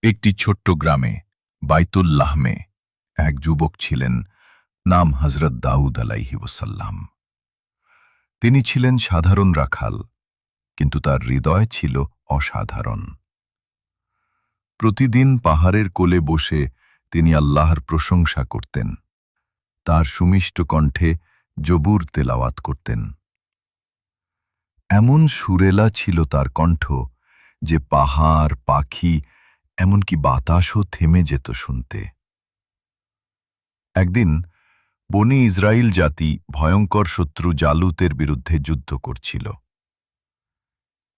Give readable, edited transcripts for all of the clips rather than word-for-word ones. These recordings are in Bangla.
একটি ছোট্ট গ্রামে বাইতুল্লাহমে এক যুবক ছিলেন, নাম হজরত দাউদ আলাইহি ওয়াসাল্লাম। তিনি ছিলেন সাধারণ রাখাল, কিন্তু তার হৃদয় ছিল অসাধারণ। প্রতিদিন পাহাড়ের কোলে বসে তিনি আল্লাহর প্রশংসা করতেন। তার সুমিষ্ট কণ্ঠে জবুর তেলাওয়াত করতেন। এমন সুরেলা ছিল তার কণ্ঠ যে পাহাড়, পাখি, এমনকি বাতাসও থেমে যেত শুনতে। একদিন বনি ইসরাইল জাতি ভয়ঙ্কর শত্রু জালুতের বিরুদ্ধে যুদ্ধ করছিল।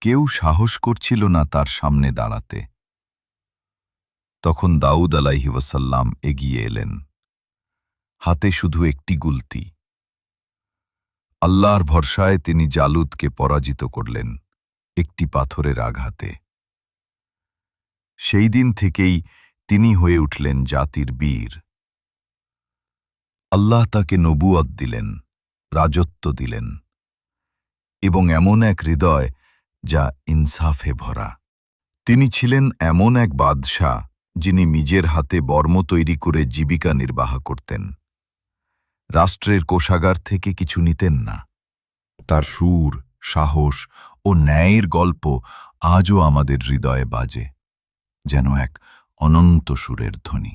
কেউ সাহস করছিল না তার সামনে দাঁড়াতে। তখন দাউদ আলাইহি ওয়াসাল্লাম এগিয়ে এলেন, হাতে শুধু একটি গুলতি। আল্লাহর ভরসায় তিনি জালুতকে পরাজিত করলেন একটি পাথরের আঘাতে। সেই দিন থেকেই তিনি হয়ে উঠলেন জাতির বীর। আল্লাহ তাকে নবুয়ত দিলেন, রাজত্ব দিলেন, এবং এমন এক হৃদয় যা ইনসাফে ভরা। তিনি ছিলেন এমন এক বাদশাহ যিনি নিজের হাতে বর্ম তৈরি করে জীবিকা নির্বাহ করতেন। রাষ্ট্রের কোষাগার থেকে কিছু নিতেন না। তার সুর, সাহস ও ন্যায়ের গল্প আজও আমাদের হৃদয়ে বাজে, যেন এক অনন্ত সুরের ধ্বনি।